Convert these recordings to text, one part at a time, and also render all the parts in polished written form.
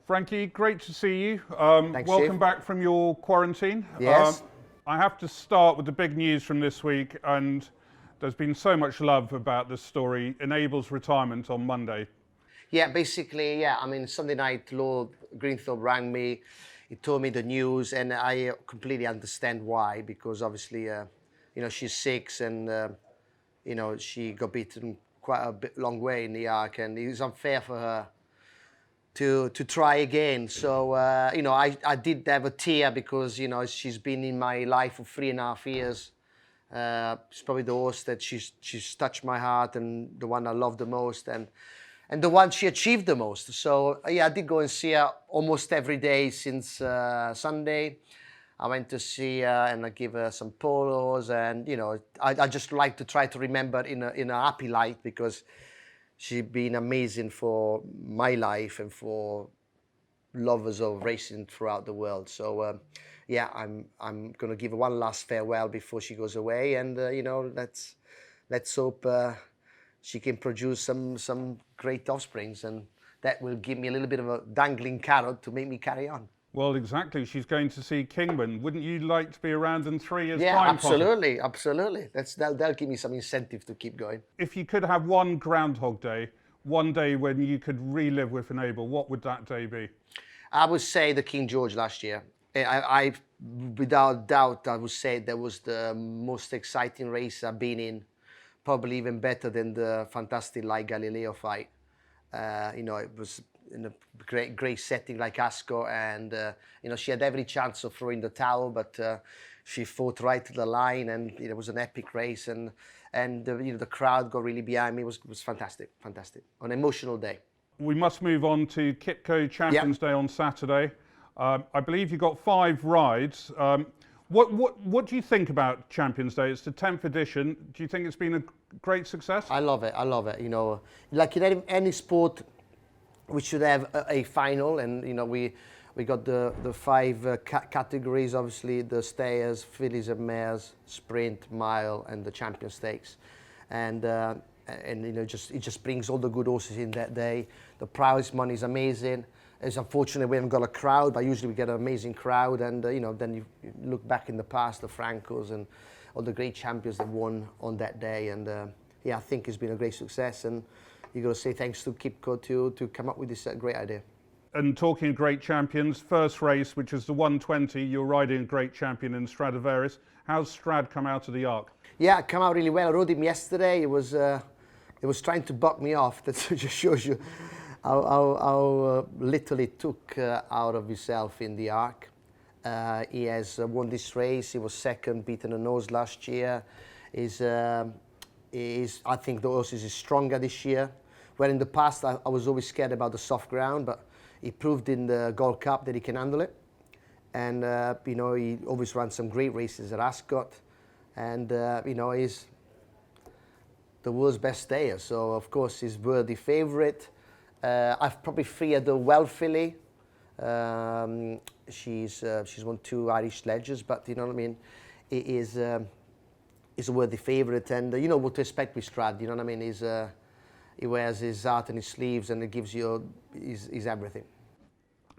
Frankie, great to see you. Thanks, welcome Steve. back from your quarantine. Yes. I have to start with the big news from this week, and there's been so much love about this story. Enable's retirement on Monday. Yeah, basically, yeah. I mean, Sunday night, Lord Greenthorpe rang me. He told me the news, and I completely understand why. Because obviously, she's 6, and she got beaten quite a bit long way in the arc, and it was unfair for her to try again. So I did have a tear because she's been in my life for 3.5 years. It's probably the horse that she's touched my heart, and the one I love the most, and the one she achieved the most. So yeah, I did go and see her almost every day since Sunday. I went to see her and I give her some polos, and I just like to try to remember in a happy light, because she's been amazing for my life and for lovers of racing throughout the world. So yeah, I'm gonna give her one last farewell before she goes away, and let's hope she can produce some great offsprings, and that will give me a little bit of a dangling carrot to make me carry on. Well, exactly. She's going to see Kingman. Wouldn't you like to be around in 3 years' Yeah, time? absolutely, absolutely. That'll give me some incentive to keep going. If you could have one Groundhog Day, one day when you could relive with Enable, what would that day be? I would say the King George last year. I without doubt, I would say that was the most exciting race I've been in. Probably even better than the fantastic like Galileo fight. It was in a great setting like Ascot, and she had every chance of throwing the towel, but she fought right to the line, and it was an epic race, and the crowd got really behind me. It was fantastic, an emotional day. We must move on to Kitco Champions Day on Saturday. I believe you got 5 rides. What do you think about Champions Day? It's the 10th edition. Do you think it's been a great success? I love it. Like in any sport, we should have a final, and we got the 5 categories. Obviously, the stayers, fillies and mares, sprint, mile, and the champion stakes, and it just brings all the good horses in that day. The prize money is amazing. It's unfortunate we haven't got a crowd, but usually we get an amazing crowd, and then you look back in the past, the Francos and all the great champions that won on that day, and I think it's been a great success, and you got to say thanks to Kipco to come up with this great idea. And talking of great champions, first race, which is the 120, you're riding a great champion in Stradivarius. How's Strad come out of the arc? Yeah, it came out really well. I rode him yesterday. It was trying to buck me off. That just shows you how little he took out of himself in the arc. He has won this race. He was second, beaten a nose last year. I think the horse is stronger this year. Where in the past I was always scared about the soft ground, but he proved in the Gold Cup that he can handle it. And he always ran some great races at Ascot, and he's the world's best stayer. So of course he's worthy favourite. I've probably feared the Well filly. She's won 2 Irish Sledges, but you know what I mean. It is a worthy favourite, and you know what to expect with Strad. You know what I mean. He wears his heart on his sleeves, and it gives you his everything.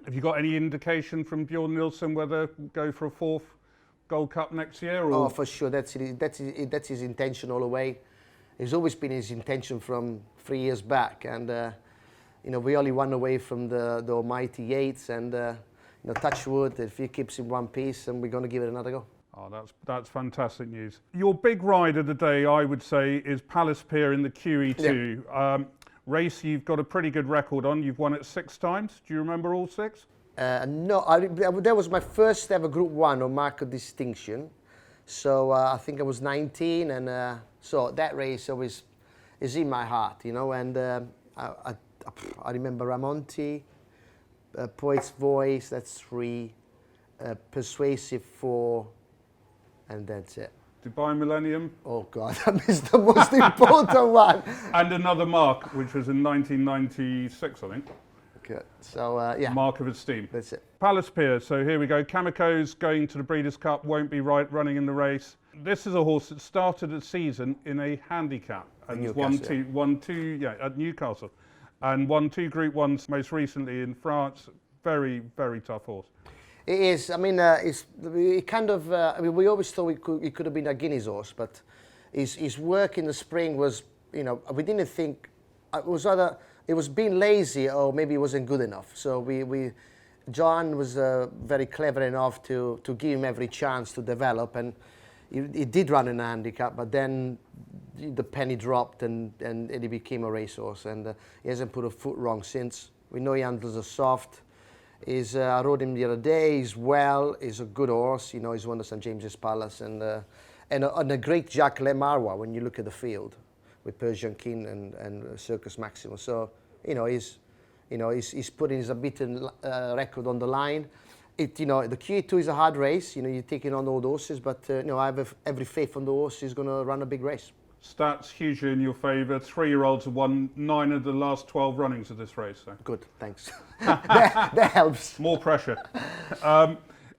Have you got any indication from Bjorn Nilsson whether go for a 4th Gold Cup next year? Or? Oh, for sure. That's his intention all the way. It's always been his intention from 3 years back, and we only won away from the almighty Yates, and touch wood, if he keeps in one piece, and we're going to give it another go. Oh, that's fantastic news. Your big ride of the day, I would say, is Palace Pier in the QE2. Yeah. Race you've got a pretty good record on. You've won it 6 times. Do you remember all 6? No, that was my first ever Group 1 or mark of distinction. So I think I was 19, and so that race always is in my heart, and I remember Ramonti, Poet's Voice, that's 3, Persuasive 4, and that's it. Dubai Millennium. Oh God, I missed the most important one. And another mark, which was in 1996, I think. Okay, so yeah. Mark of Esteem. That's it. Palace Pier, so here we go. Kamaco's going to the Breeders' Cup, won't be running in the race. This is a horse that started the season in a handicap and won two at Newcastle, and won 2 Group 1s most recently in France, very, very tough horse. It is. I mean, it kind of. I mean, we always thought it could have been a Guineas horse, but his work in the spring was, you know, we didn't think it was either it was being lazy or maybe it wasn't good enough. So John was very clever enough to give him every chance to develop, and he did run in a handicap, but then the penny dropped and he became a racehorse, and he hasn't put a foot wrong since. We know he handles are soft. I rode him the other day. He's well. He's a good horse. You know, he's won the St James's Palace and a great Jacques Le Marois when you look at the field with Persian King and Circus Maximus. So he's putting his unbeaten record on the line. The QE2 is a hard race. You know, you're taking on all the horses, but I have every faith on the horse. He's going to run a big race. Stats hugely in your favour. 3-year-olds have won 9 of the last 12 runnings of this race. So. Good, thanks. that helps. More pressure.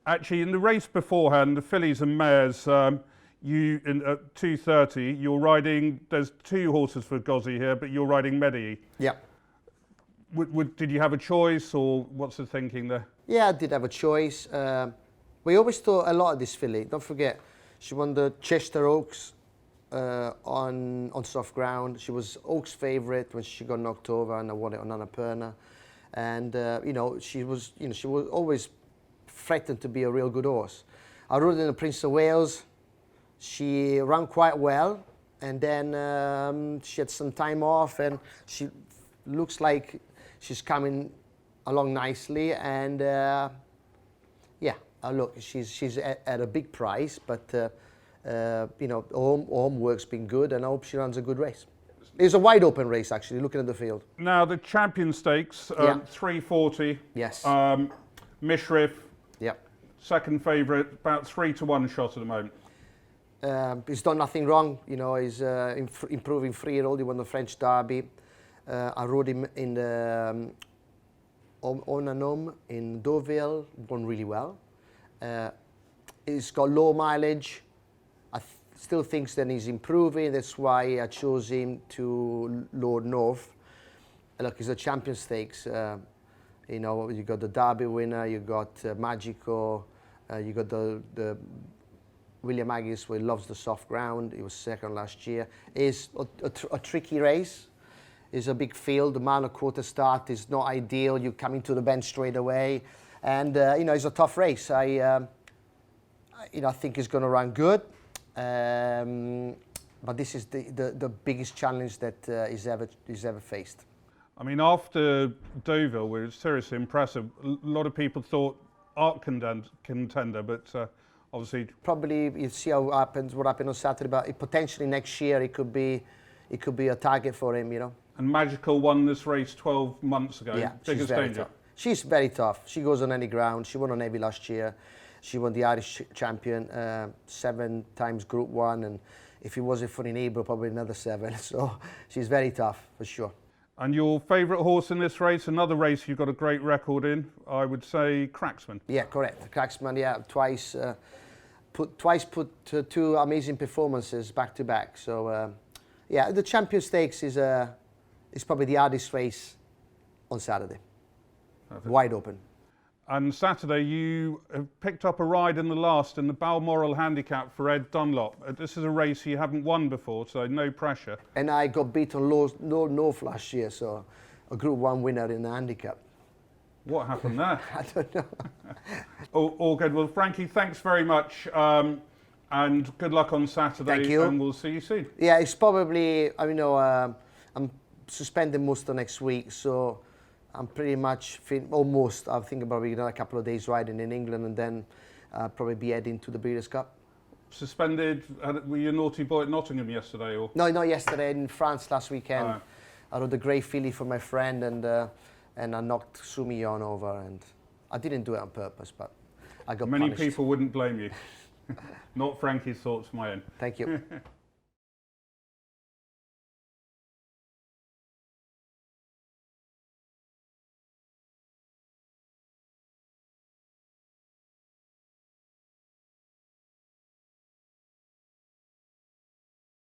Actually, in the race beforehand, the fillies and mares, at 2:30, you're riding. There's 2 horses for Gozzi here, but you're riding Medii. Yeah. Did you have a choice, or what's the thinking there? Yeah, I did have a choice. We always thought a lot of this filly. Don't forget, she won the Chester Oaks. On soft ground. She was Oaks' favourite when she got knocked over, and I won it on Annapurna. And she was always threatened to be a real good horse. I rode in the Prince of Wales. She ran quite well, and then she had some time off, and she looks like she's coming along nicely. And look, she's at a big price, but. Homework's been good, and I hope she runs a good race. It's a wide open race, actually, looking at the field. Now, the Champion Stakes, 340. Yes. Mishrif, yeah. Second favourite, about 3-1 shot at the moment. He's done nothing wrong. You know, he's improving 3-year-old. He won the French Derby. I rode him in the Onanum in Deauville, won really well. He's got low mileage. Still thinks that he's improving. That's why I chose him to Lord North. Look, it's a Champion Stakes. You got the Derby winner, you got Magico, you got the William Aggis, who loves the soft ground. He was second last year. It's a tricky race. It's a big field. The mile and quarter start is not ideal. You come into the bend straight away, and it's a tough race. I think he's going to run good. But this is the biggest challenge that he's ever faced. I mean, after Deauville, we were seriously impressive. A lot of people thought art contender, but obviously probably you see what happened on Saturday. But potentially next year it could be a target for him, you know. And Magical won this race 12 months ago. Yeah, biggest danger. She's very tough. She goes on any ground. She won on Navy last year. She won the Irish champion 7 times Group 1, and if it wasn't for Inebro, probably another 7. So she's very tough, for sure. And your favourite horse in this race, another race you've got a great record in, I would say Cracksman. Yeah, correct. Cracksman, yeah, twice put 2 amazing performances back to back. So the Champion Stakes is probably the hardest race on Saturday. Perfect. Wide open. And Saturday, you have picked up a ride in the Balmoral Handicap for Ed Dunlop. This is a race you haven't won before, so no pressure. And I got beat on Lord North last year, so a Group 1 winner in the handicap. What happened there? I don't know. all good. Well, Frankie, thanks very much, and good luck on Saturday. Thank you. And we'll see you soon. Yeah, it's probably, I'm suspended most of next week, so I'm pretty much almost. I think probably a couple of days riding in England, and then probably be heading to the Breeders' Cup. Suspended? Were you a naughty boy at Nottingham yesterday, or? No, not yesterday. In France last weekend, I rode a grey filly for my friend, and I knocked Soumillon over, and I didn't do it on purpose, but I got Many punished. people wouldn't blame you. Not Frankie's thoughts, my own. Thank you.